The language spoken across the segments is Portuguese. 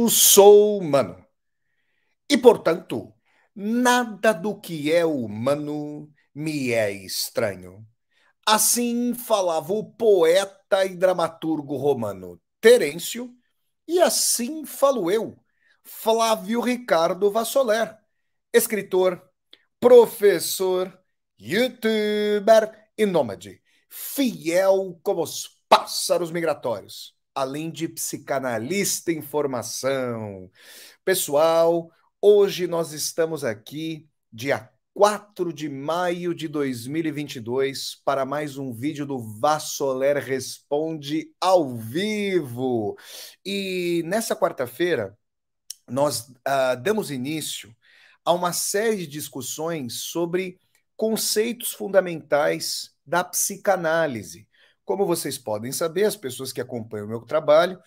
Eu sou humano e, portanto, nada do que é humano me é estranho. Assim falava o poeta e dramaturgo romano Terêncio, e assim falo eu, Flávio Ricardo Vassoler, escritor, professor, youtuber e nômade, fiel como os pássaros migratórios, além de psicanalista em formação. Pessoal, hoje nós estamos aqui, dia 4 de maio de 2022, para mais um vídeo do Vassoler Responde ao vivo. E nessa quarta-feira, nós damos início a uma série de discussões sobre conceitos fundamentais da psicanálise. Como vocês podem saber, as pessoas que acompanham o meu trabalho,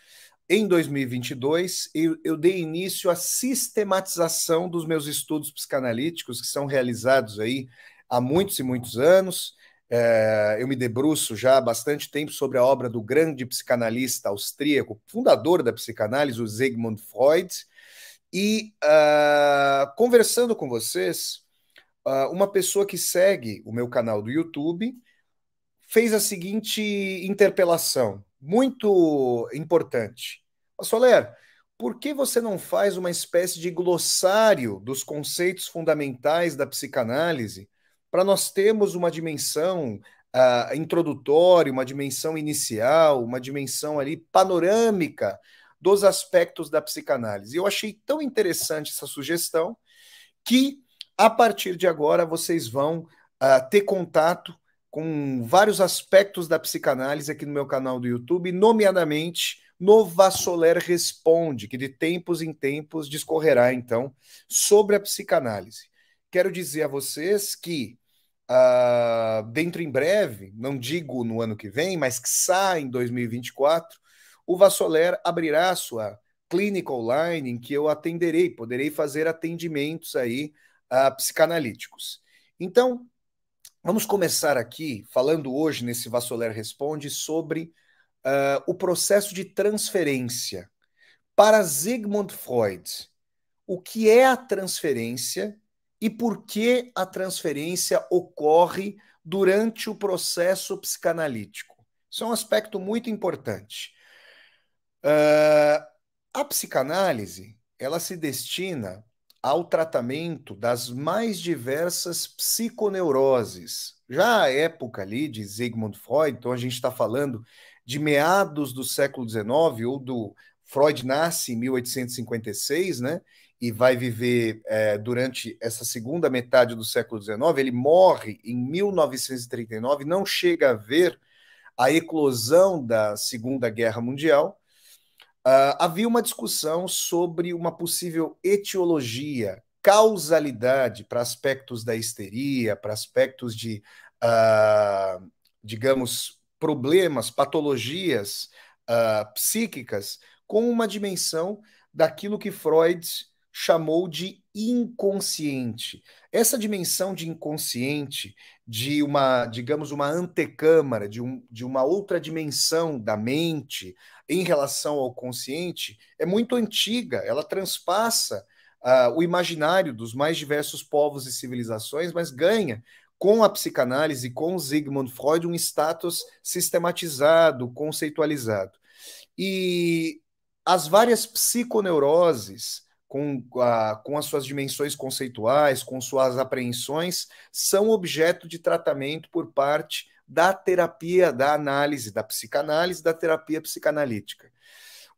em 2022, eu dei início à sistematização dos meus estudos psicanalíticos, que são realizados aí há muitos e muitos anos. Eu me debruço já há bastante tempo sobre a obra do grande psicanalista austríaco, fundador da psicanálise, o Sigmund Freud. E conversando com vocês, uma pessoa que segue o meu canal do YouTube fez a seguinte interpelação, muito importante. Soler, por que você não faz uma espécie de glossário dos conceitos fundamentais da psicanálise para nós termos uma dimensão introdutória, uma dimensão inicial, uma dimensão ali panorâmica dos aspectos da psicanálise? Eu achei tão interessante essa sugestão que, a partir de agora, vocês vão ter contato com vários aspectos da psicanálise aqui no meu canal do YouTube, nomeadamente no Vassoler Responde, que de tempos em tempos discorrerá, então, sobre a psicanálise. Quero dizer a vocês que, dentro em breve, não digo no ano que vem, mas que sai em 2024, o Vassoler abrirá a sua clínica online em que eu atenderei, poderei fazer atendimentos aí psicanalíticos. Então, vamos começar aqui falando hoje nesse Vassoler Responde sobre o processo de transferência. Para Sigmund Freud, o que é a transferência e por que a transferência ocorre durante o processo psicanalítico? Isso é um aspecto muito importante. A psicanálise, ela se destina ao tratamento das mais diversas psiconeuroses. Já a época ali de Sigmund Freud, então a gente está falando de meados do século XIX, ou do Freud nasce em 1856, né? E vai viver durante essa segunda metade do século XIX. Ele morre em 1939, não chega a ver a eclosão da Segunda Guerra Mundial. Havia uma discussão sobre uma possível etiologia, causalidade para aspectos da histeria, para aspectos de, digamos, problemas, patologias psíquicas, com uma dimensão daquilo que Freud chamou de inconsciente. Essa dimensão de inconsciente, de uma, digamos, uma antecâmara, de uma outra dimensão da mente, em relação ao consciente é muito antiga, ela transpassa o imaginário dos mais diversos povos e civilizações, mas ganha, com a psicanálise, com Sigmund Freud, um status sistematizado, conceitualizado. E as várias psiconeuroses, com as suas dimensões conceituais, com suas apreensões, são objeto de tratamento por parte da terapia, da análise, da psicanálise, da terapia psicanalítica.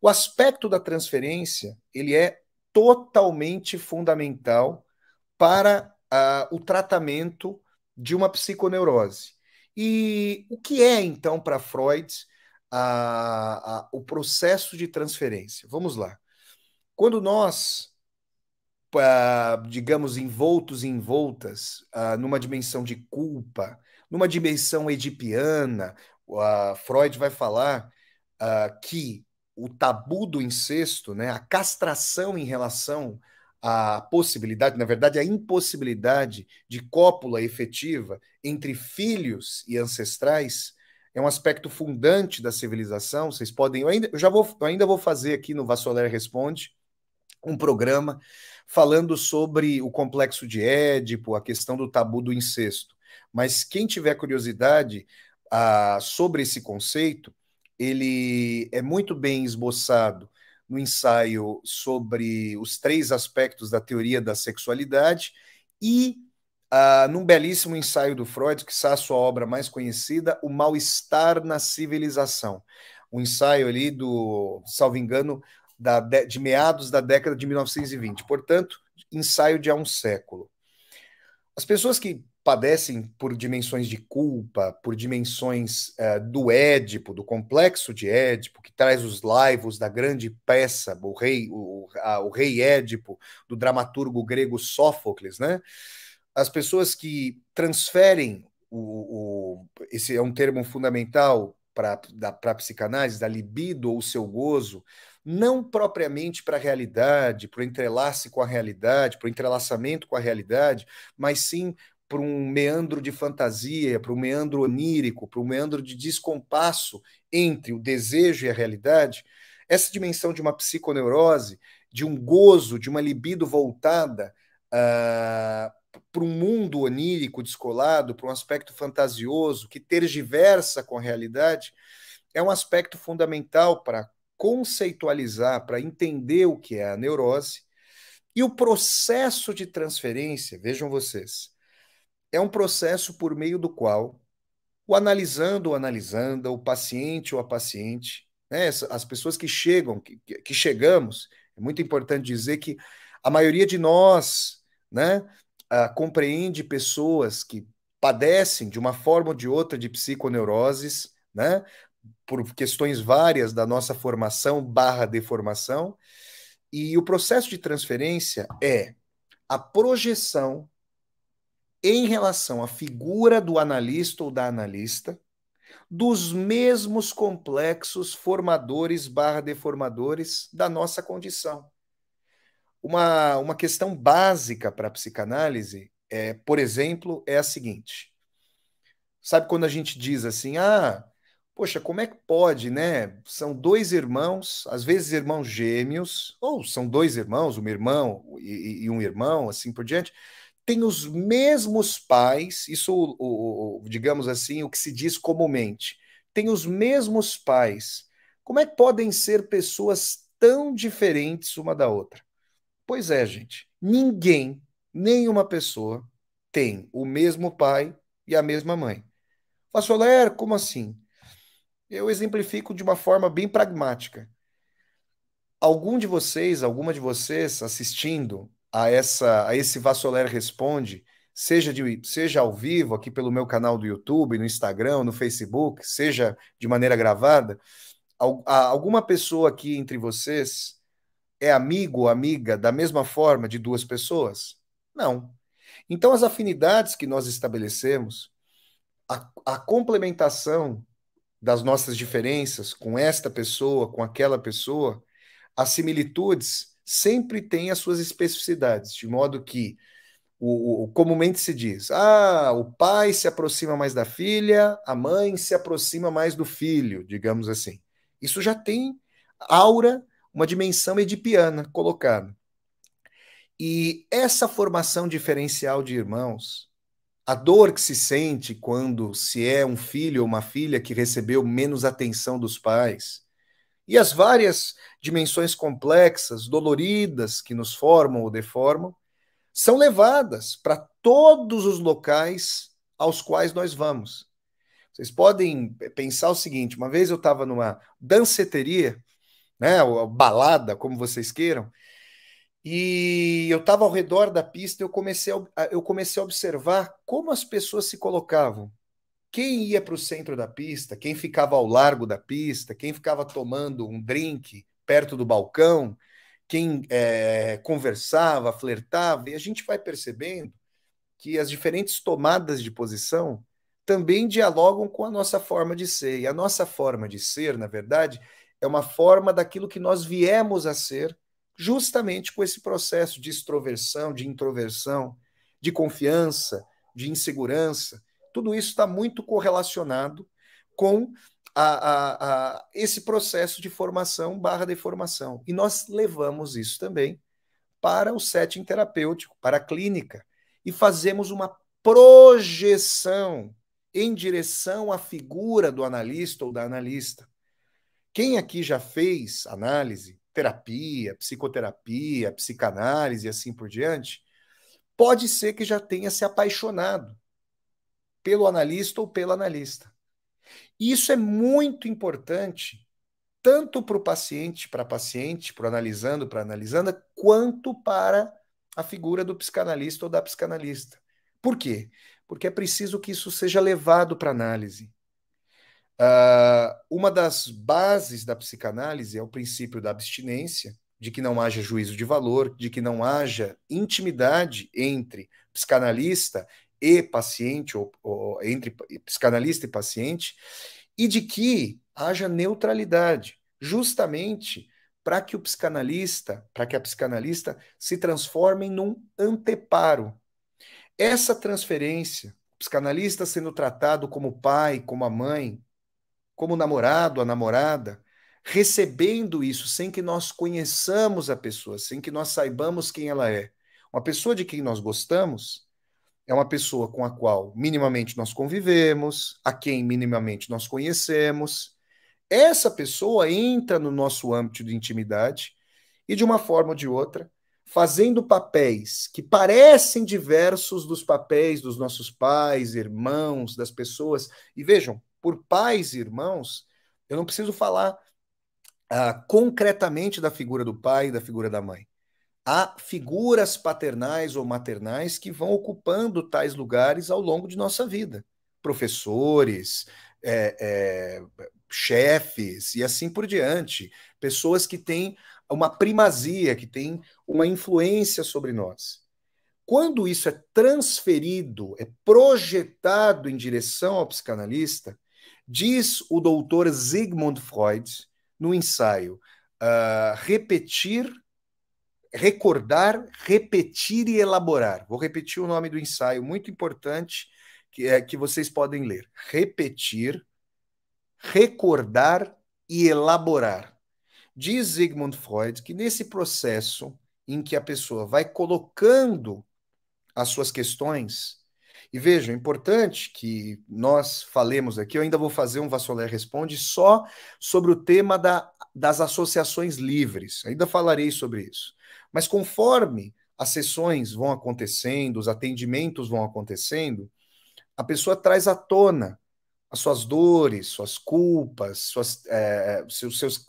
O aspecto da transferência, ele é totalmente fundamental para o tratamento de uma psiconeurose. E o que é, então, para Freud, o processo de transferência? Vamos lá. Quando nós, digamos, envoltos e envoltas numa dimensão de culpa, numa dimensão edipiana, Freud vai falar que o tabu do incesto, né, a castração em relação à possibilidade, na verdade, a impossibilidade de cópula efetiva entre filhos e ancestrais, é um aspecto fundante da civilização. Vocês podem, eu ainda vou fazer aqui no Vassoler Responde um programa falando sobre o complexo de Édipo, a questão do tabu do incesto. Mas quem tiver curiosidade sobre esse conceito, ele é muito bem esboçado no ensaio sobre os três aspectos da teoria da sexualidade e num belíssimo ensaio do Freud, que é a sua obra mais conhecida, O Mal-Estar na Civilização. Um ensaio ali do, salvo engano, de meados da década de 1920. Portanto, ensaio de há um século. As pessoas que padecem por dimensões de culpa, por dimensões do Édipo, do complexo de Édipo, que traz os laivos da grande peça, o rei Édipo, do dramaturgo grego Sófocles, né? As pessoas que transferem esse é um termo fundamental para a psicanálise, da libido ou seu gozo, não propriamente para a realidade, para o entrelace com a realidade, para o entrelaçamento com a realidade, mas sim para um meandro de fantasia, para um meandro onírico, para um meandro de descompasso entre o desejo e a realidade. Essa dimensão de uma psiconeurose, de um gozo, de uma libido voltada para um mundo onírico descolado, para um aspecto fantasioso que tergiversa com a realidade, é um aspecto fundamental para conceitualizar, para entender o que é a neurose. E o processo de transferência, vejam vocês, é um processo por meio do qual o analisando ou analisanda, o paciente ou a paciente, né, as pessoas que chegam, que chegamos, é muito importante dizer que a maioria de nós, né, compreende pessoas que padecem de uma forma ou de outra de psiconeuroses, né, por questões várias da nossa formação barra deformação, e o processo de transferência é a projeção em relação à figura do analista ou da analista dos mesmos complexos formadores barra deformadores da nossa condição. Uma questão básica para a psicanálise, por exemplo, é a seguinte. Sabe quando a gente diz assim, poxa, como é que pode, né? São dois irmãos, às vezes irmãos gêmeos, ou são dois irmãos, um irmão e um irmão, assim por diante, têm os mesmos pais, isso, digamos assim, o que se diz comumente, têm os mesmos pais. Como é que podem ser pessoas tão diferentes uma da outra? Pois é, gente, ninguém, nenhuma pessoa tem o mesmo pai e a mesma mãe. Fala, Soler, como assim? Eu exemplifico de uma forma bem pragmática. Algum de vocês, alguma de vocês assistindo a esse Vassoler Responde, seja ao vivo aqui pelo meu canal do YouTube, no Instagram, no Facebook, seja de maneira gravada, alguma pessoa aqui entre vocês é amigo ou amiga da mesma forma de duas pessoas? Não. Então, as afinidades que nós estabelecemos, a complementação das nossas diferenças com esta pessoa, com aquela pessoa, as similitudes sempre têm as suas especificidades, de modo que comumente se diz: o pai se aproxima mais da filha, a mãe se aproxima mais do filho, digamos assim. Isso já tem aura, uma dimensão edipiana colocada. E essa formação diferencial de irmãos, a dor que se sente quando se é um filho ou uma filha que recebeu menos atenção dos pais, e as várias dimensões complexas, doloridas que nos formam ou deformam, são levadas para todos os locais aos quais nós vamos. Vocês podem pensar o seguinte: uma vez eu estava numa danceteria, né, ou balada, como vocês queiram, e eu estava ao redor da pista e eu comecei a observar como as pessoas se colocavam. Quem ia para o centro da pista, quem ficava ao largo da pista, quem ficava tomando um drink perto do balcão, quem conversava, flertava, e a gente vai percebendo que as diferentes tomadas de posição também dialogam com a nossa forma de ser. E a nossa forma de ser, na verdade, é uma forma daquilo que nós viemos a ser, justamente com esse processo de extroversão, de introversão, de confiança, de insegurança. Tudo isso está muito correlacionado com esse processo de formação barra deformação. E nós levamos isso também para o setting terapêutico, para a clínica, e fazemos uma projeção em direção à figura do analista ou da analista. Quem aqui já fez análise, terapia, psicoterapia, psicanálise e assim por diante, pode ser que já tenha se apaixonado pelo analista ou pela analista. E isso é muito importante, tanto para paciente, para o analisanda, quanto para a figura do psicanalista ou da psicanalista. Por quê? Porque é preciso que isso seja levado para análise. Uma das bases da psicanálise é o princípio da abstinência, de que não haja juízo de valor, de que não haja intimidade entre psicanalista e paciente, ou entre psicanalista e paciente, e de que haja neutralidade, justamente para que o psicanalista, para que a psicanalista se transforme num anteparo. Essa transferência, o psicanalista sendo tratado como pai, como a mãe, como namorado, a namorada, recebendo isso sem que nós conheçamos a pessoa, sem que nós saibamos quem ela é. Uma pessoa de quem nós gostamos é uma pessoa com a qual minimamente nós convivemos, a quem minimamente nós conhecemos. Essa pessoa entra no nosso âmbito de intimidade e, de uma forma ou de outra, fazendo papéis que parecem diversos dos papéis dos nossos pais, irmãos, das pessoas. E vejam, por pais e irmãos, eu não preciso falar concretamente da figura do pai e da figura da mãe. Há figuras paternais ou maternais que vão ocupando tais lugares ao longo de nossa vida. Professores, chefes e assim por diante. Pessoas que têm uma primazia, que têm uma influência sobre nós. Quando isso é transferido, é projetado em direção ao psicanalista, diz o doutor Sigmund Freud, no ensaio Repetir, Recordar, Repetir e Elaborar. Vou repetir o nome do ensaio, muito importante, que vocês podem ler. Repetir, recordar e elaborar. Diz Sigmund Freud que nesse processo em que a pessoa vai colocando as suas questões, e vejam, é importante que nós falemos aqui, eu ainda vou fazer um Vassoler Responde só sobre o tema das associações livres, ainda falarei sobre isso. Mas conforme as sessões vão acontecendo, os atendimentos vão acontecendo, a pessoa traz à tona as suas dores, suas culpas,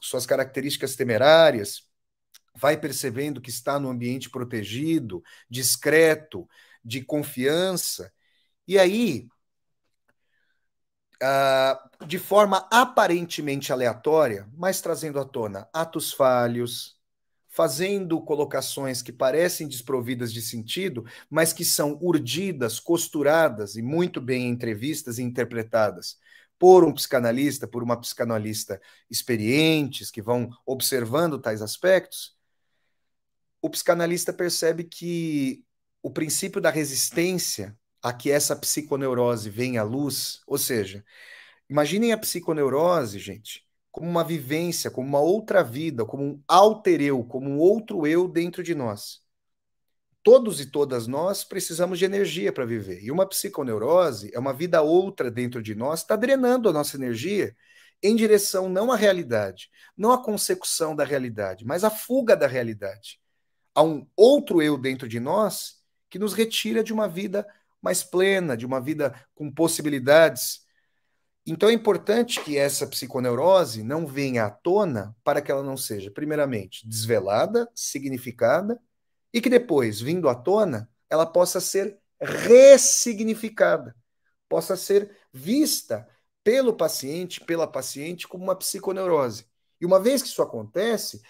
suas características temerárias, vai percebendo que está no ambiente protegido, discreto, de confiança, e aí, de forma aparentemente aleatória, mas trazendo à tona atos falhos, fazendo colocações que parecem desprovidas de sentido, mas que são urdidas, costuradas e muito bem entrevistas e interpretadas por um psicanalista, por uma psicanalista experientes, que vão observando tais aspectos, o psicanalista percebe que o princípio da resistência a que essa psiconeurose venha à luz, ou seja, imaginem a psiconeurose, gente, como uma vivência, como uma outra vida, como um alter eu, como um outro eu dentro de nós. Todos e todas nós precisamos de energia para viver. E uma psiconeurose é uma vida outra dentro de nós, está drenando a nossa energia em direção não à realidade, não à consecução da realidade, mas à fuga da realidade. Há um outro eu dentro de nós que nos retira de uma vida mais plena, de uma vida com possibilidades. Então é importante que essa psiconeurose não venha à tona para que ela não seja, primeiramente, desvelada, significada, e que depois, vindo à tona, ela possa ser ressignificada, possa ser vista pelo paciente, pela paciente, como uma psiconeurose. E uma vez que isso acontece,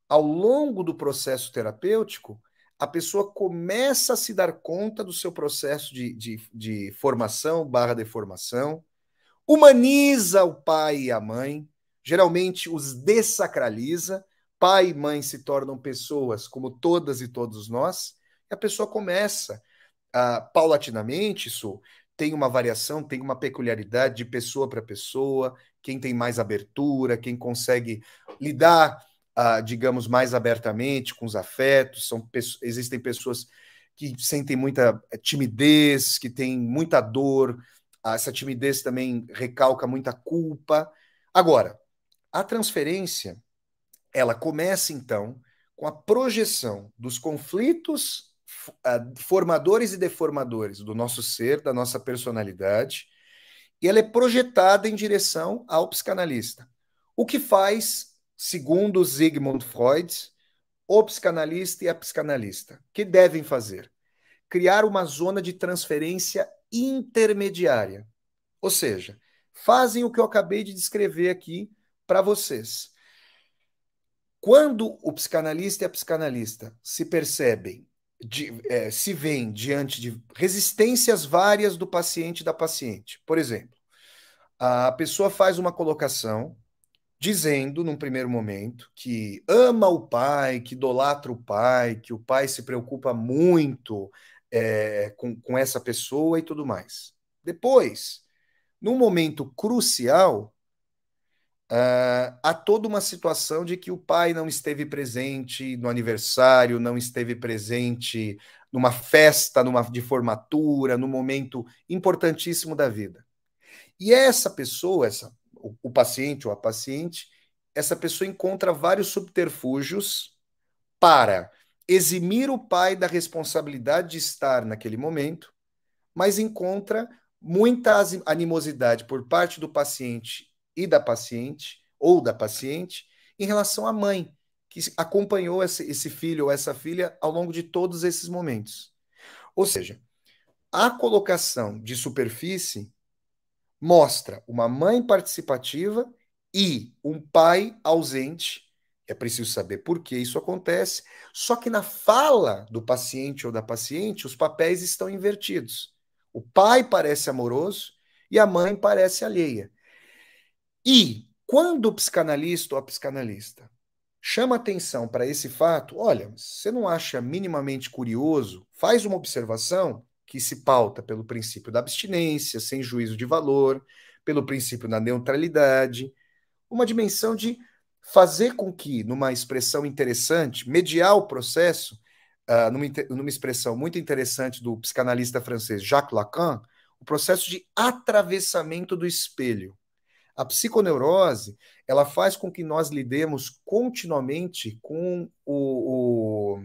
ao longo do processo terapêutico, a pessoa começa a se dar conta do seu processo de formação barra deformação, humaniza o pai e a mãe, geralmente os dessacraliza, pai e mãe se tornam pessoas como todas e todos nós, e a pessoa começa, paulatinamente, isso tem uma variação, tem uma peculiaridade de pessoa para pessoa, quem tem mais abertura, quem consegue lidar digamos, mais abertamente com os afetos. Existem pessoas que sentem muita timidez, que têm muita dor. Essa timidez também recalca muita culpa. Agora, a transferência, ela começa, então, com a projeção dos conflitos formadores e deformadores do nosso ser, da nossa personalidade, e ela é projetada em direção ao psicanalista. O que faz, segundo Sigmund Freud, o psicanalista e a psicanalista? Que devem fazer? Criar uma zona de transferência intermediária. Ou seja, fazem o que eu acabei de descrever aqui para vocês. Quando o psicanalista e a psicanalista se percebem, se veem diante de resistências várias do paciente e da paciente. Por exemplo, a pessoa faz uma colocação dizendo, num primeiro momento, que ama o pai, que idolatra o pai, que o pai se preocupa muito com essa pessoa e tudo mais. Depois, num momento crucial, há toda uma situação de que o pai não esteve presente no aniversário, não esteve presente numa festa, de formatura, num momento importantíssimo da vida. E essa pessoa, o paciente ou a paciente, essa pessoa encontra vários subterfúgios para eximir o pai da responsabilidade de estar naquele momento, mas encontra muita animosidade por parte do paciente e da paciente, ou da paciente, em relação à mãe, que acompanhou esse filho ou essa filha ao longo de todos esses momentos. Ou seja, a colocação de superfície mostra uma mãe participativa e um pai ausente. É preciso saber por que isso acontece. Só que na fala do paciente ou da paciente, os papéis estão invertidos. O pai parece amoroso e a mãe parece alheia. E quando o psicanalista ou a psicanalista chama atenção para esse fato, olha, você não acha minimamente curioso? Faz uma observação que se pauta pelo princípio da abstinência, sem juízo de valor, pelo princípio da neutralidade, uma dimensão de fazer com que, numa expressão interessante, mediar o processo, numa expressão muito interessante do psicanalista francês Jacques Lacan, o processo de atravessamento do espelho. A psiconeurose, ela faz com que nós lidemos continuamente com o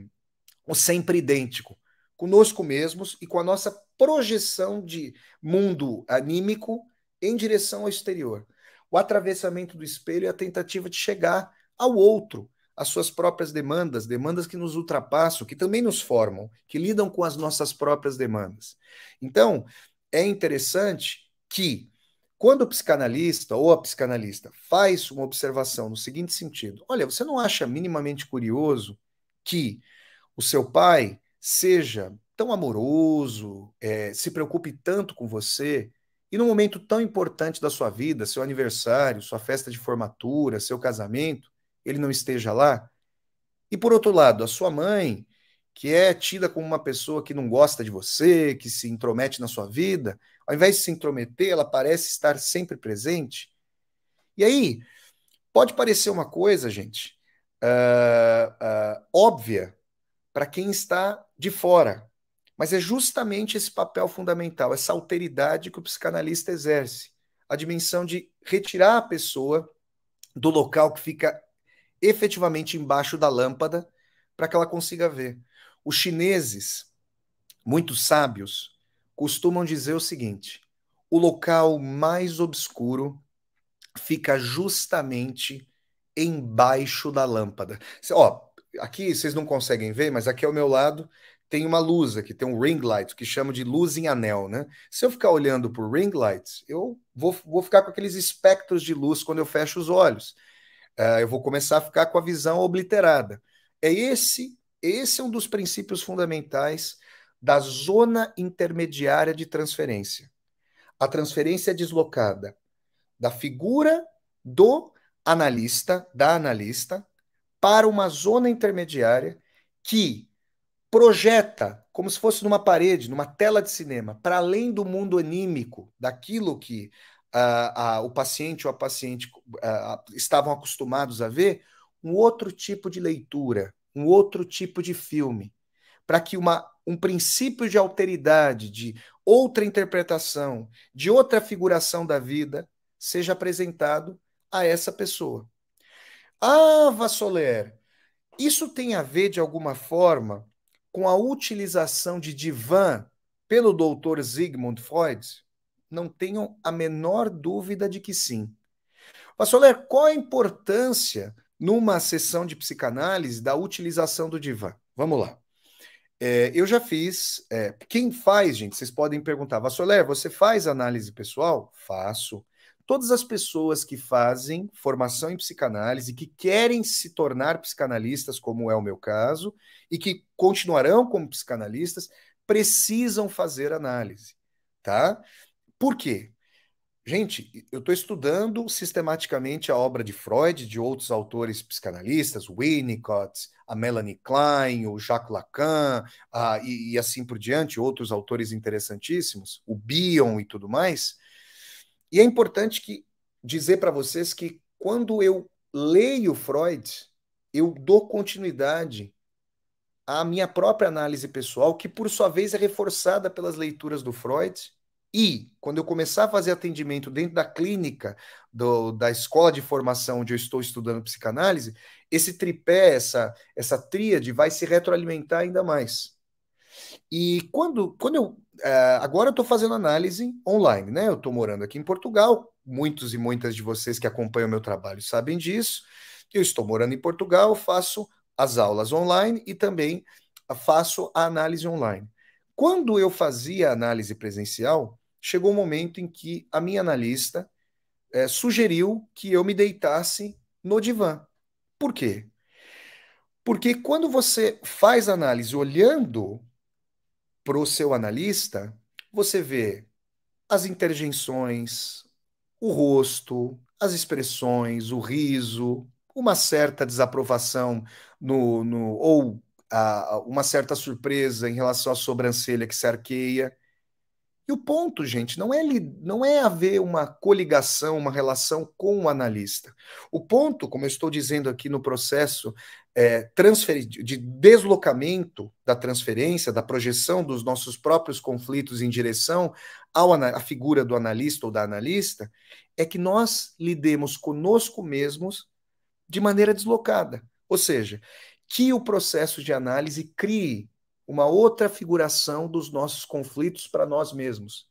sempre idêntico, conosco mesmos e com a nossa projeção de mundo anímico em direção ao exterior. O atravessamento do espelho é a tentativa de chegar ao outro, às suas próprias demandas, demandas que nos ultrapassam, que também nos formam, que lidam com as nossas próprias demandas. Então, é interessante que quando o psicanalista ou a psicanalista faz uma observação no seguinte sentido: olha, você não acha minimamente curioso que o seu pai seja tão amoroso, se preocupe tanto com você, e num momento tão importante da sua vida, seu aniversário, sua festa de formatura, seu casamento, ele não esteja lá? E por outro lado, a sua mãe, que é tida como uma pessoa que não gosta de você, que se intromete na sua vida, ao invés de se intrometer, ela parece estar sempre presente. E aí, pode parecer uma coisa, gente, óbvia para quem está de fora, mas é justamente esse papel fundamental, essa alteridade que o psicanalista exerce, a dimensão de retirar a pessoa do local que fica efetivamente embaixo da lâmpada para que ela consiga ver. Os chineses, muito sábios, costumam dizer o seguinte: o local mais obscuro fica justamente embaixo da lâmpada. Ó, aqui vocês não conseguem ver, mas aqui ao meu lado tem uma luz aqui, tem um ring light, que chama de luz em anel, né? Se eu ficar olhando por ring lights, eu vou ficar com aqueles espectros de luz quando eu fecho os olhos. Eu vou começar a ficar com a visão obliterada. Esse é um dos princípios fundamentais da zona intermediária de transferência. A transferência é deslocada da figura do analista, da analista, para uma zona intermediária que projeta, como se fosse numa parede, numa tela de cinema, para além do mundo anímico, daquilo que o paciente ou a paciente estavam acostumados a ver, um outro tipo de leitura, um outro tipo de filme, para que um princípio de alteridade, de outra interpretação, de outra figuração da vida seja apresentado a essa pessoa. Ah, Vassoler, isso tem a ver, de alguma forma, com a utilização de divã pelo doutor Sigmund Freud? Não tenho a menor dúvida de que sim. Vassoler, qual a importância numa sessão de psicanálise da utilização do divã? Vamos lá. Eu já fiz. Quem faz, gente? Vocês podem perguntar, Vassoler, você faz análise pessoal? Faço. Todas as pessoas que fazem formação em psicanálise, que querem se tornar psicanalistas, como é o meu caso, e que continuarão como psicanalistas, precisam fazer análise, tá? Por quê? Gente, eu estou estudando sistematicamente a obra de Freud, de outros autores psicanalistas, o Winnicott, a Melanie Klein, o Jacques Lacan, e assim por diante, outros autores interessantíssimos, o Bion e tudo mais. E é importante dizer para vocês que quando eu leio Freud, eu dou continuidade à minha própria análise pessoal, que por sua vez é reforçada pelas leituras do Freud. E quando eu começar a fazer atendimento dentro da clínica da escola de formação onde eu estou estudando psicanálise, esse tripé, essa tríade vai se retroalimentar ainda mais. E quando eu. Agora eu estou fazendo análise online, né? Eu estou morando aqui em Portugal. Muitos e muitas de vocês que acompanham o meu trabalho sabem disso. Eu estou morando em Portugal, faço as aulas online e também faço a análise online. Quando eu fazia a análise presencial, chegou um momento em que a minha analista sugeriu que eu me deitasse no divã. Por quê? Porque quando você faz análise olhando para o seu analista, você vê as interjeições, o rosto, as expressões, o riso, uma certa desaprovação ou uma certa surpresa em relação à sobrancelha que se arqueia. E o ponto, gente, não é haver uma coligação, uma relação com o analista. O ponto, como eu estou dizendo aqui no processo de deslocamento da transferência, da projeção dos nossos próprios conflitos em direção à figura do analista ou da analista, é que nós lidemos conosco mesmos de maneira deslocada. Ou seja, que o processo de análise crie uma outra figuração dos nossos conflitos para nós mesmos.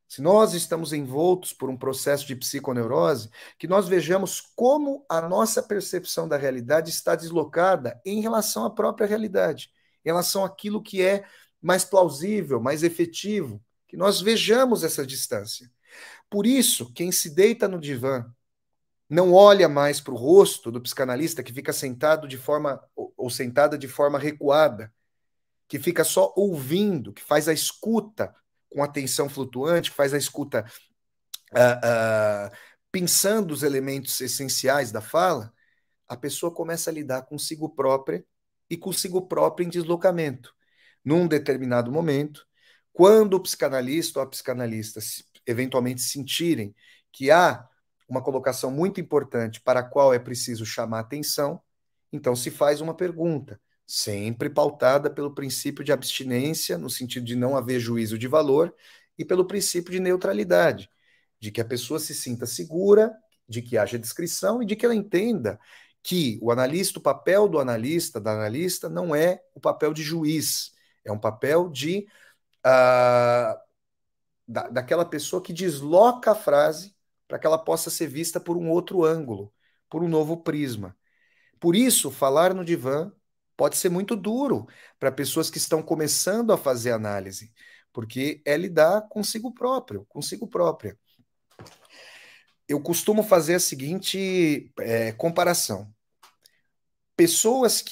Se nós estamos envoltos por um processo de psiconeurose, que nós vejamos como a nossa percepção da realidade está deslocada em relação à própria realidade, em relação àquilo que é mais plausível, mais efetivo, que nós vejamos essa distância. Por isso, quem se deita no divã não olha mais para o rosto do psicanalista que fica sentado de forma ou sentada de forma recuada, que fica só ouvindo, que faz a escuta com atenção flutuante, que faz a escuta pensando os elementos essenciais da fala, a pessoa começa a lidar consigo própria e consigo própria em deslocamento. Num determinado momento, quando o psicanalista ou a psicanalista eventualmente sentirem que há uma colocação muito importante para a qual é preciso chamar atenção, então se faz uma pergunta, sempre pautada pelo princípio de abstinência, no sentido de não haver juízo de valor, e pelo princípio de neutralidade, de que a pessoa se sinta segura, de que haja descrição e de que ela entenda que o analista, o papel do analista, da analista, não é o papel de juiz, é um papel daquela pessoa que desloca a frase para que ela possa ser vista por um outro ângulo, por um novo prisma. Por isso, falar no divã pode ser muito duro para pessoas que estão começando a fazer análise, porque é lidar consigo próprio, consigo própria. Eu costumo fazer a seguinte comparação. Pessoas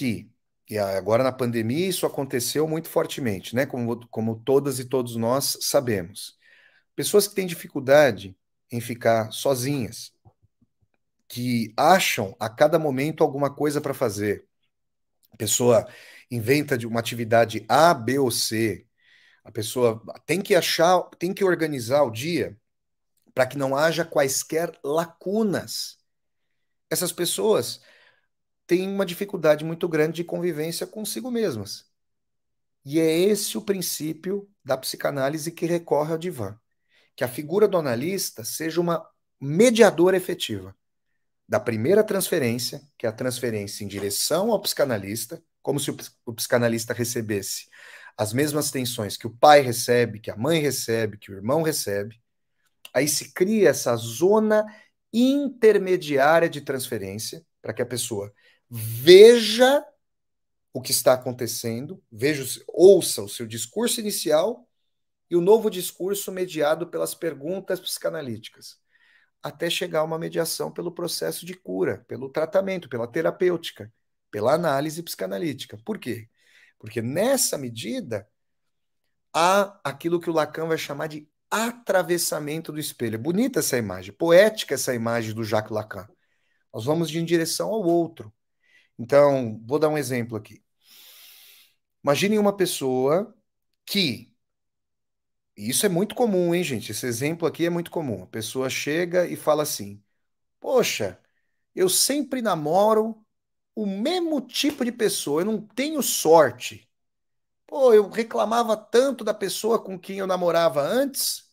e agora na pandemia isso aconteceu muito fortemente, né? Como todas e todos nós sabemos. Pessoas que têm dificuldade em ficar sozinhas, que acham a cada momento alguma coisa para fazer. A pessoa inventa de uma atividade A, B ou C. A pessoa tem que achar, tem que organizar o dia para que não haja quaisquer lacunas. Essas pessoas têm uma dificuldade muito grande de convivência consigo mesmas. E é esse o princípio da psicanálise que recorre ao divã, que a figura do analista seja uma mediadora efetiva da primeira transferência, que é a transferência em direção ao psicanalista, como se o psicanalista recebesse as mesmas tensões que o pai recebe, que a mãe recebe, que o irmão recebe. Aí se cria essa zona intermediária de transferência para que a pessoa veja o que está acontecendo, veja, ouça o seu discurso inicial e o novo discurso mediado pelas perguntas psicanalíticas, até chegar a uma mediação pelo processo de cura, pelo tratamento, pela terapêutica, pela análise psicanalítica. Por quê? Porque nessa medida há aquilo que o Lacan vai chamar de atravessamento do espelho. É bonita essa imagem, poética essa imagem do Jacques Lacan. Nós vamos de em direção ao outro. Então, vou dar um exemplo aqui. Imagine uma pessoa que, e isso é muito comum, hein, gente? Esse exemplo aqui é muito comum. A pessoa chega e fala assim: poxa, eu sempre namoro o mesmo tipo de pessoa, eu não tenho sorte. Pô, eu reclamava tanto da pessoa com quem eu namorava antes,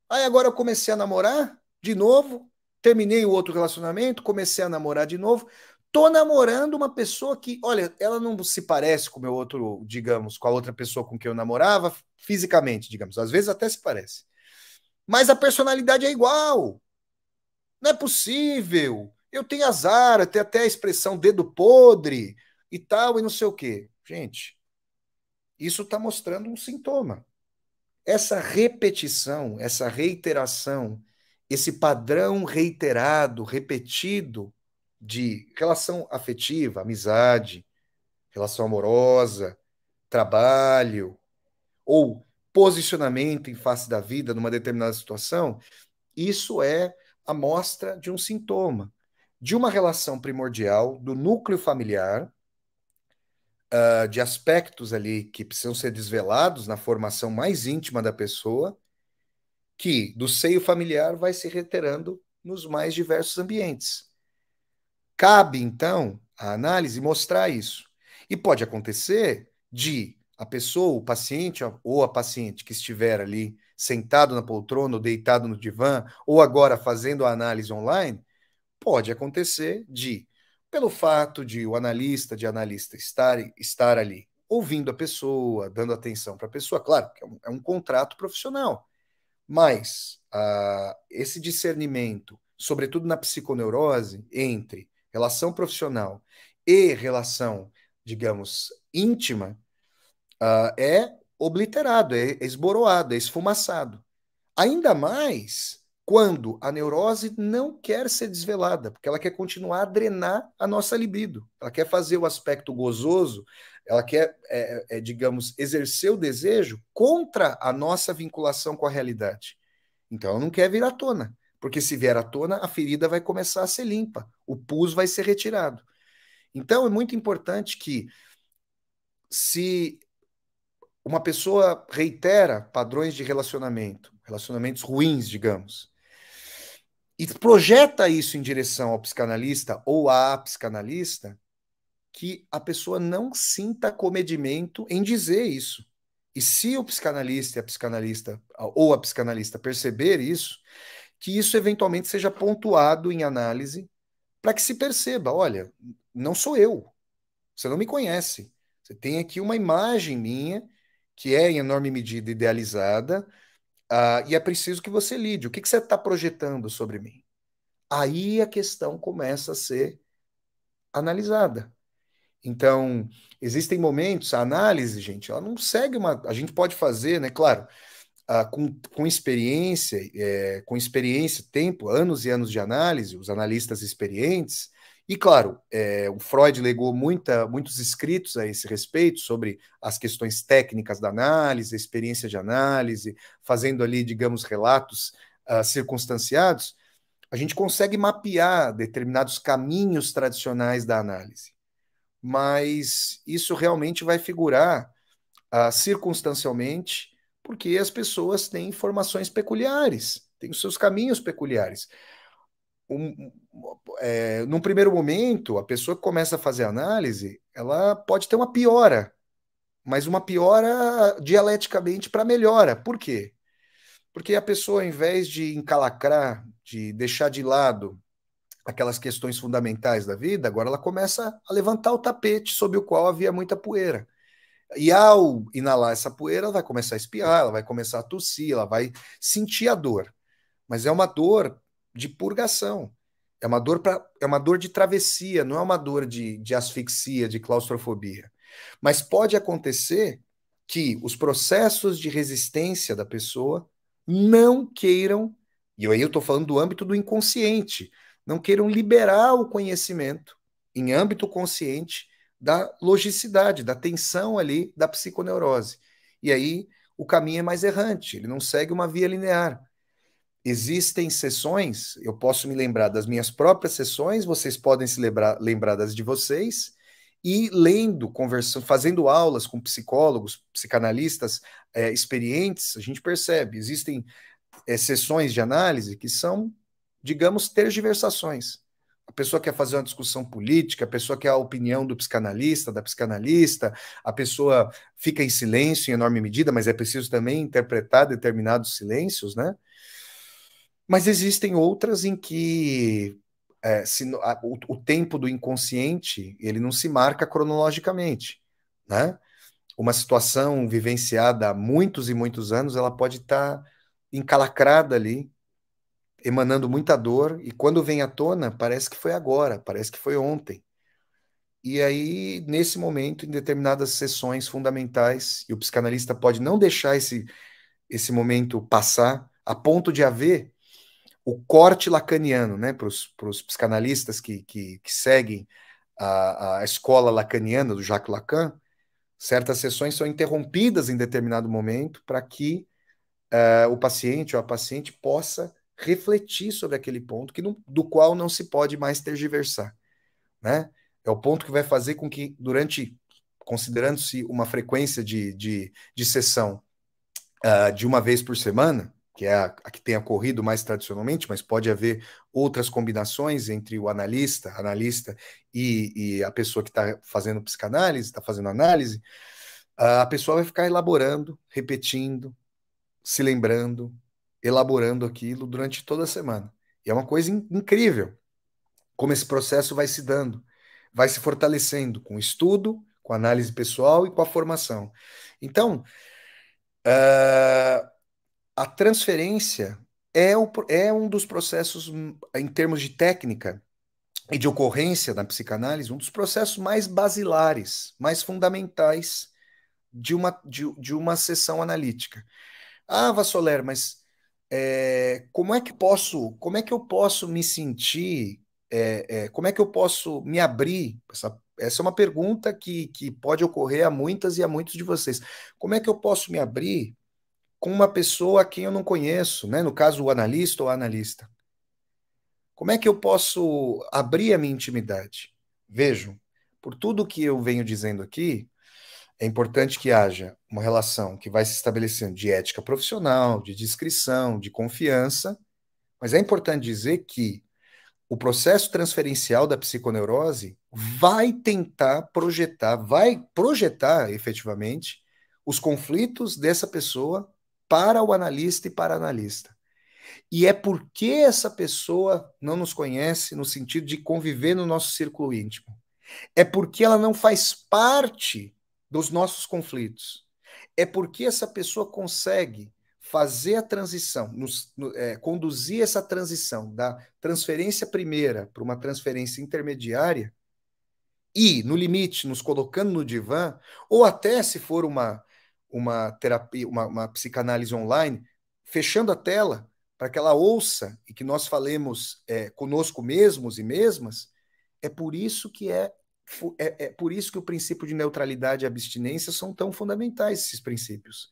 aí agora eu comecei a namorar de novo, terminei o outro relacionamento, comecei a namorar de novo. Tô namorando uma pessoa que, olha, ela não se parece com o meu outro, digamos, com a outra pessoa com quem eu namorava, fisicamente, digamos. Às vezes até se parece. Mas a personalidade é igual. Não é possível. Eu tenho azar, eu tenho até a expressão dedo podre e tal, e não sei o quê. Gente, isso está mostrando um sintoma. Essa repetição, essa reiteração, esse padrão reiterado, repetido de relação afetiva, amizade, relação amorosa, trabalho ou posicionamento em face da vida numa determinada situação, isso é a mostra de um sintoma, de uma relação primordial do núcleo familiar, de aspectos ali que precisam ser desvelados na formação mais íntima da pessoa, que do seio familiar vai se reiterando nos mais diversos ambientes. Cabe, então, a análise mostrar isso. E pode acontecer de a pessoa, o paciente ou a paciente que estiver ali sentado na poltrona ou deitado no divã, ou agora fazendo a análise online, pode acontecer de, pelo fato de o analista, de analista estar ali ouvindo a pessoa, dando atenção para a pessoa, claro, que é um contrato profissional, mas esse discernimento, sobretudo na psiconeurose, entre relação profissional e relação, digamos, íntima, é obliterado, é esboroado, é esfumaçado. Ainda mais quando a neurose não quer ser desvelada, porque ela quer continuar a drenar a nossa libido. Ela quer fazer o aspecto gozoso, ela quer, digamos, exercer o desejo contra a nossa vinculação com a realidade. Então ela não quer vir à tona, porque se vier à tona, a ferida vai começar a ser limpa, o pus vai ser retirado. Então é muito importante que, se uma pessoa reitera padrões de relacionamento, relacionamentos ruins, digamos, e projeta isso em direção ao psicanalista ou à psicanalista, que a pessoa não sinta comedimento em dizer isso. E se o psicanalista e a psicanalista ou a psicanalista perceber isso, que isso eventualmente seja pontuado em análise para que se perceba, olha, não sou eu, você não me conhece. Você tem aqui uma imagem minha que é em enorme medida idealizada, e é preciso que você lide. O que você está projetando sobre mim? Aí a questão começa a ser analisada. Então, existem momentos, a análise, gente, ela não segue uma. A gente pode fazer, né? Claro, com experiência, tempo, anos e anos de análise, os analistas experientes, e claro, o Freud legou muitos escritos a esse respeito sobre as questões técnicas da análise, a experiência de análise, fazendo ali, digamos, relatos circunstanciados, a gente consegue mapear determinados caminhos tradicionais da análise, mas isso realmente vai figurar circunstancialmente, porque as pessoas têm formações peculiares, têm os seus caminhos peculiares. num primeiro momento, a pessoa que começa a fazer análise, ela pode ter uma piora, mas uma piora dialeticamente para melhora. Por quê? Porque a pessoa, ao invés de encalacrar, de deixar de lado aquelas questões fundamentais da vida, agora ela começa a levantar o tapete sobre o qual havia muita poeira. E ao inalar essa poeira, ela vai começar a espirrar, ela vai começar a tossir, ela vai sentir a dor. Mas é uma dor de purgação. É uma dor de travessia, não é uma dor de asfixia, de claustrofobia. Mas pode acontecer que os processos de resistência da pessoa não queiram, e aí eu estou falando do âmbito do inconsciente, não queiram liberar o conhecimento em âmbito consciente da logicidade, da tensão ali da psiconeurose. E aí o caminho é mais errante, ele não segue uma via linear. Existem sessões, eu posso me lembrar das minhas próprias sessões, vocês podem se lembrar das de vocês, e lendo, conversando, fazendo aulas com psicólogos, psicanalistas experientes, a gente percebe, existem sessões de análise que são, digamos, tergiversações. A pessoa quer fazer uma discussão política, a pessoa quer a opinião do psicanalista, da psicanalista, a pessoa fica em silêncio em enorme medida, mas é preciso também interpretar determinados silêncios, né? Mas existem outras em que o tempo do inconsciente ele não se marca cronologicamente, né? Uma situação vivenciada há muitos e muitos anos, ela pode estar encalacrada ali, emanando muita dor, e quando vem à tona, parece que foi agora, parece que foi ontem. E aí, nesse momento, em determinadas sessões fundamentais, e o psicanalista pode não deixar esse momento passar, a ponto de haver o corte lacaniano, né, para os psicanalistas que seguem a escola lacaniana do Jacques Lacan, certas sessões são interrompidas em determinado momento para que o paciente ou a paciente possa refletir sobre aquele ponto do qual não se pode mais tergiversar, né? É o ponto que vai fazer com que, considerando-se uma frequência de sessão de uma vez por semana, que é a que tem ocorrido mais tradicionalmente, mas pode haver outras combinações entre o analista e a pessoa que está fazendo psicanálise, está fazendo análise, a pessoa vai ficar elaborando, repetindo, se lembrando, elaborando aquilo durante toda a semana. E é uma coisa incrível como esse processo vai se dando, vai se fortalecendo com o estudo, com a análise pessoal e com a formação. Então, a transferência é um dos processos, em termos de técnica e de ocorrência da psicanálise, um dos processos mais basilares, mais fundamentais de uma sessão analítica. Ah, Vassoler, mas como é que eu posso me sentir, como é que eu posso me abrir? Essa é uma pergunta que pode ocorrer a muitas e a muitos de vocês. Como é que eu posso me abrir com uma pessoa a quem eu não conheço, né? No caso, o analista ou a analista. Como é que eu posso abrir a minha intimidade? Vejam, por tudo que eu venho dizendo aqui, é importante que haja uma relação que vai se estabelecendo de ética profissional, de discrição, de confiança, mas é importante dizer que o processo transferencial da psiconeurose vai projetar efetivamente os conflitos dessa pessoa para o analista e para a analista. E é porque essa pessoa não nos conhece no sentido de conviver no nosso círculo íntimo. É porque ela não faz parte dos nossos conflitos. É porque essa pessoa consegue fazer a transição, conduzir essa transição da transferência primeira para uma transferência intermediária e, no limite, nos colocando no divã, ou até se for uma terapia, uma psicanálise online, fechando a tela para que ela ouça e que nós falemos conosco mesmos e mesmas, é por isso que é por isso que o princípio de neutralidade e abstinência são tão fundamentais, esses princípios.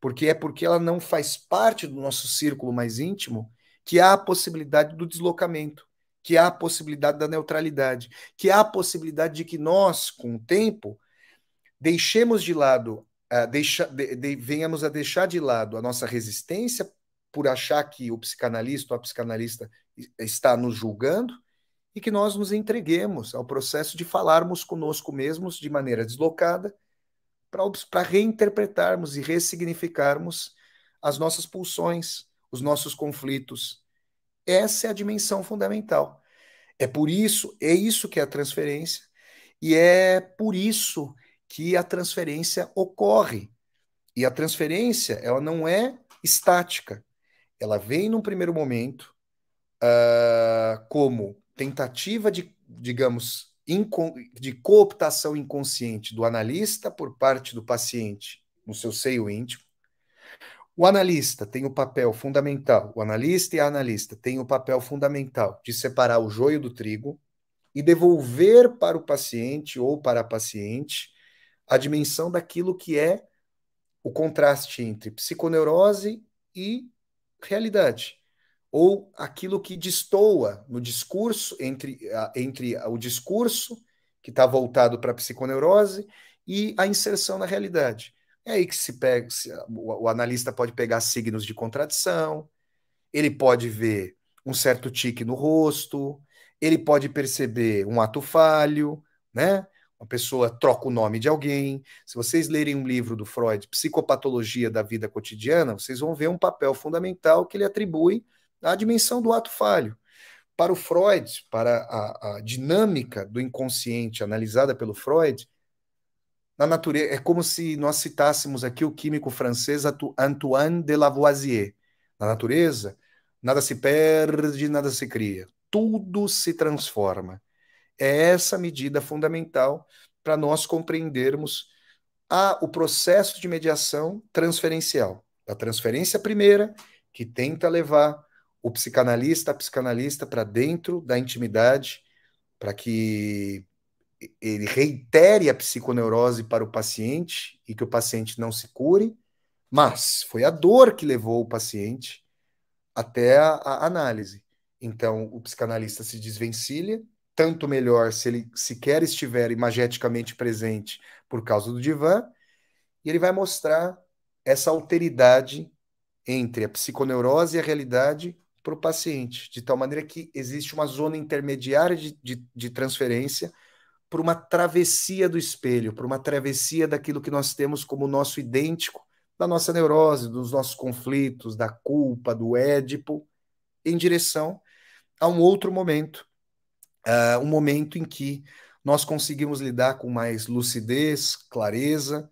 Porque ela não faz parte do nosso círculo mais íntimo, que há a possibilidade do deslocamento, que há a possibilidade da neutralidade, que há a possibilidade de que nós, com o tempo, deixemos de lado, venhamos a deixar de lado a nossa resistência por achar que o psicanalista ou a psicanalista está nos julgando e que nós nos entreguemos ao processo de falarmos conosco mesmos de maneira deslocada para reinterpretarmos e ressignificarmos as nossas pulsões, os nossos conflitos. Essa é a dimensão fundamental. É isso que é a transferência, e é por isso que a transferência ocorre. E a transferência, ela não é estática. Ela vem num primeiro momento como tentativa de, digamos, de cooptação inconsciente do analista por parte do paciente no seu seio íntimo. O analista tem o papel fundamental, o analista e a analista têm o papel fundamental de separar o joio do trigo e devolver para o paciente ou para a paciente a dimensão daquilo que é o contraste entre psiconeurose e realidade, ou aquilo que destoa no discurso entre o discurso que está voltado para a psiconeurose e a inserção na realidade. É aí que se pega, o analista pode pegar signos de contradição, ele pode ver um certo tique no rosto, ele pode perceber um ato falho, né? Uma pessoa troca o nome de alguém. Se vocês lerem um livro do Freud, Psicopatologia da Vida Cotidiana, vocês vão ver um papel fundamental que ele atribui à dimensão do ato falho. Para o Freud, para a dinâmica do inconsciente analisada pelo Freud, na natureza, é como se nós citássemos aqui o químico francês Antoine de Lavoisier. Na natureza, nada se perde, nada se cria. Tudo se transforma. É essa medida fundamental para nós compreendermos o processo de mediação transferencial. A transferência primeira, que tenta levar o psicanalista, a psicanalista para dentro da intimidade, para que ele reitere a psiconeurose para o paciente e que o paciente não se cure, mas foi a dor que levou o paciente até a análise. Então, o psicanalista se desvencilha, tanto melhor se ele sequer estiver imageticamente presente por causa do divã, e ele vai mostrar essa alteridade entre a psiconeurose e a realidade para o paciente, de tal maneira que existe uma zona intermediária de transferência por uma travessia do espelho, por uma travessia daquilo que nós temos como nosso idêntico, da nossa neurose, dos nossos conflitos, da culpa, do Édipo, em direção a um outro momento, um momento em que nós conseguimos lidar com mais lucidez, clareza,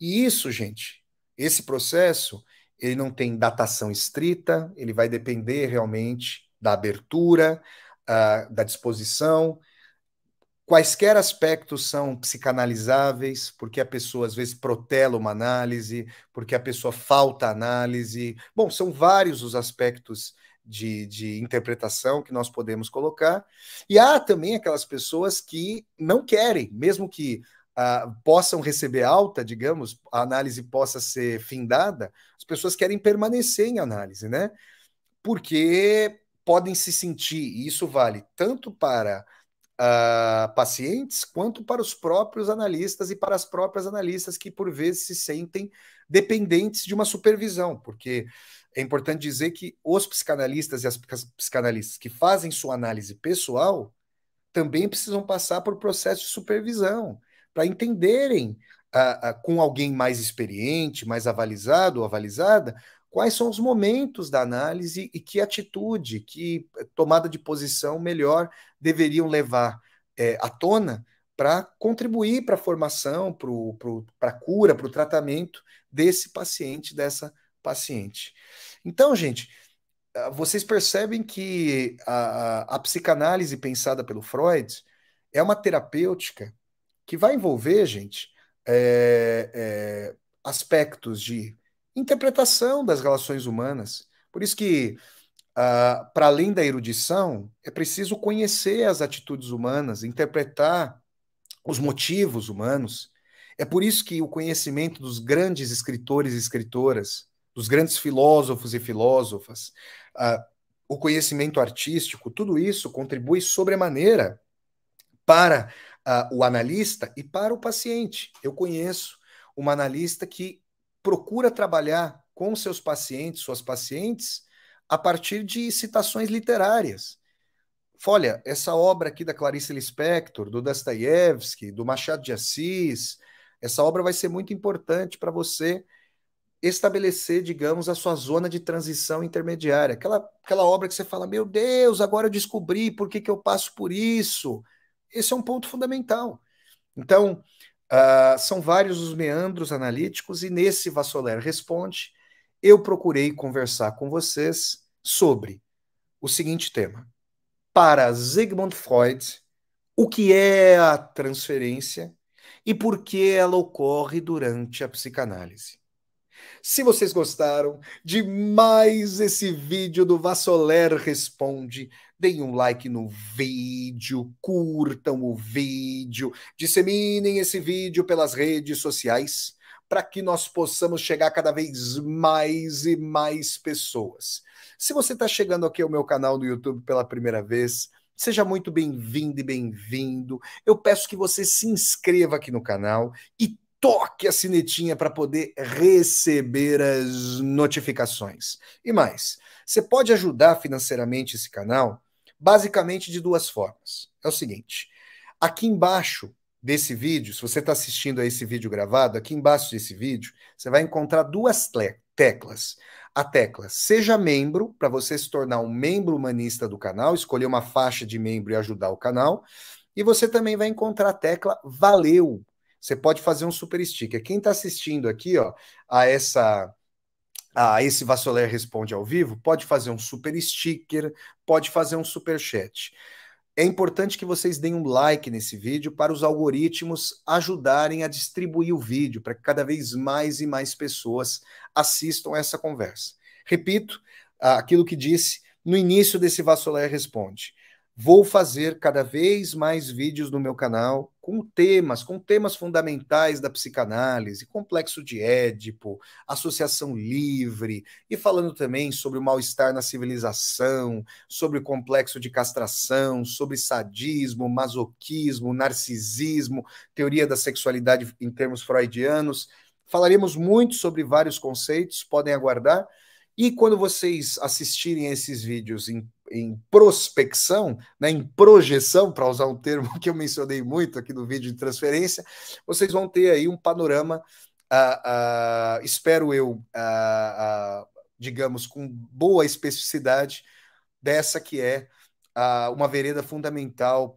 e isso, gente, esse processo, ele não tem datação estrita, ele vai depender realmente da abertura, da disposição. Quaisquer aspectos são psicanalizáveis, porque a pessoa às vezes protela uma análise, porque a pessoa falta análise. Bom, são vários os aspectos de interpretação que nós podemos colocar. E há também aquelas pessoas que não querem, mesmo que possam receber alta, digamos, a análise possa ser findada, as pessoas querem permanecer em análise, né? Porque podem se sentir, e isso vale tanto para pacientes, quanto para os próprios analistas e para as próprias analistas que, por vezes, se sentem dependentes de uma supervisão, porque é importante dizer que os psicanalistas e as psicanalistas que fazem sua análise pessoal também precisam passar por processo de supervisão, para entenderem com alguém mais experiente, mais avalizado ou avalizada, quais são os momentos da análise e que atitude, que tomada de posição melhor deveriam levar à tona para contribuir para a formação, para a cura, para o tratamento desse paciente, dessa paciente. Então, gente, vocês percebem que a psicanálise pensada pelo Freud é uma terapêutica que vai envolver, gente, aspectos de interpretação das relações humanas. Por isso que, para além da erudição, é preciso conhecer as atitudes humanas, interpretar os motivos humanos. É por isso que o conhecimento dos grandes escritores e escritoras, dos grandes filósofos e filósofas, o conhecimento artístico, tudo isso contribui sobremaneira para o analista e para o paciente. Eu conheço uma analista que procura trabalhar com seus pacientes, suas pacientes, a partir de citações literárias. Olha, essa obra aqui da Clarice Lispector, do Dostoiévski, do Machado de Assis, essa obra vai ser muito importante para você estabelecer, digamos, a sua zona de transição intermediária. Aquela obra que você fala, meu Deus, agora eu descobri por que eu passo por isso. Esse é um ponto fundamental. Então, são vários os meandros analíticos, e nesse Vassoler Responde, eu procurei conversar com vocês sobre o seguinte tema. Para Sigmund Freud, o que é a transferência e por que ela ocorre durante a psicanálise. Se vocês gostaram de mais esse vídeo do Vassoler Responde, deem um like no vídeo, curtam o vídeo, disseminem esse vídeo pelas redes sociais, para que nós possamos chegar cada vez mais e mais pessoas. Se você está chegando aqui ao meu canal no YouTube pela primeira vez, seja muito bem-vindo e bem-vindo. Eu peço que você se inscreva aqui no canal e toque a sinetinha para poder receber as notificações. E mais, você pode ajudar financeiramente esse canal basicamente de duas formas. É o seguinte, aqui embaixo desse vídeo, se você está assistindo a esse vídeo gravado, aqui embaixo desse vídeo, você vai encontrar duas teclas. A tecla Seja Membro, para você se tornar um membro humanista do canal, escolher uma faixa de membro e ajudar o canal. E você também vai encontrar a tecla Valeu. Você pode fazer um super sticker. Quem está assistindo aqui, ó, a esse Vassoler Responde ao vivo, pode fazer um super sticker, pode fazer um super chat. É importante que vocês deem um like nesse vídeo para os algoritmos ajudarem a distribuir o vídeo, para que cada vez mais e mais pessoas assistam essa conversa. Repito, aquilo que disse no início desse Vassoler Responde. Vou fazer cada vez mais vídeos no meu canal com temas fundamentais da psicanálise, complexo de Édipo, associação livre, e falando também sobre o mal-estar na civilização, sobre o complexo de castração, sobre sadismo, masoquismo, narcisismo, teoria da sexualidade em termos freudianos. Falaremos muito sobre vários conceitos, podem aguardar. E quando vocês assistirem esses vídeos em prospecção, né, em projeção, para usar um termo que eu mencionei muito aqui no vídeo de transferência, vocês vão ter aí um panorama, espero eu, digamos, com boa especificidade, dessa que é uma vereda fundamental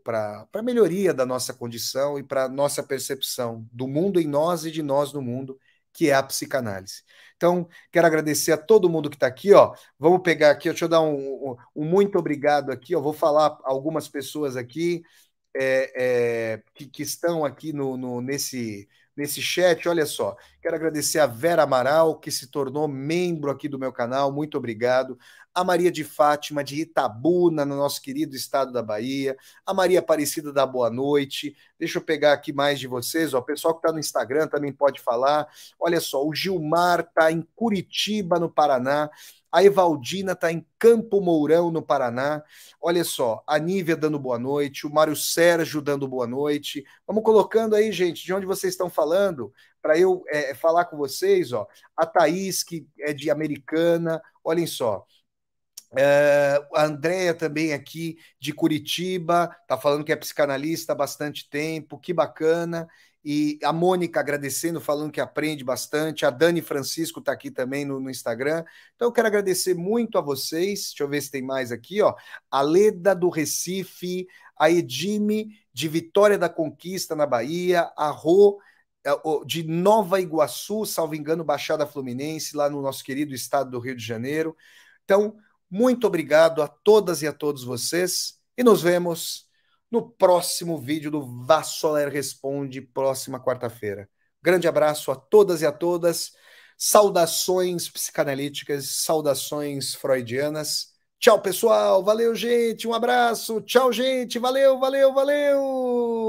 para a melhoria da nossa condição e para a nossa percepção do mundo em nós e de nós no mundo, que é a psicanálise. Então, quero agradecer a todo mundo que está aqui, ó. Vamos pegar aqui, deixa eu dar um muito obrigado aqui, ó. Vou falar algumas pessoas aqui que estão aqui nesse chat. Olha só, quero agradecer a Vera Amaral, que se tornou membro aqui do meu canal, muito obrigado. A Maria de Fátima, de Itabuna, no nosso querido estado da Bahia. A Maria Aparecida da Boa Noite. Deixa eu pegar aqui mais de vocês. Ó. O pessoal que está no Instagram também pode falar. Olha só, o Gilmar está em Curitiba, no Paraná. A Evaldina está em Campo Mourão, no Paraná. Olha só, a Nívia dando boa noite, o Mário Sérgio dando boa noite. Vamos colocando aí, gente, de onde vocês estão falando, para eu falar com vocês. Ó. A Thaís, que é de Americana, olhem só. A Andréia também aqui de Curitiba, está falando que é psicanalista há bastante tempo, que bacana. E a Mônica agradecendo, falando que aprende bastante. A Dani Francisco está aqui também no Instagram. Então eu quero agradecer muito a vocês. Deixa eu ver se tem mais aqui, ó. A Leda do Recife, a Edime de Vitória da Conquista, na Bahia, a Rô de Nova Iguaçu, salvo engano, Baixada Fluminense, lá no nosso querido estado do Rio de Janeiro. Então, muito obrigado a todas e a todos vocês e nos vemos no próximo vídeo do Vassoler Responde, próxima quarta-feira. Grande abraço a todas e a todas. Saudações psicanalíticas, saudações freudianas. Tchau, pessoal. Valeu, gente. Um abraço. Tchau, gente. Valeu, valeu, valeu.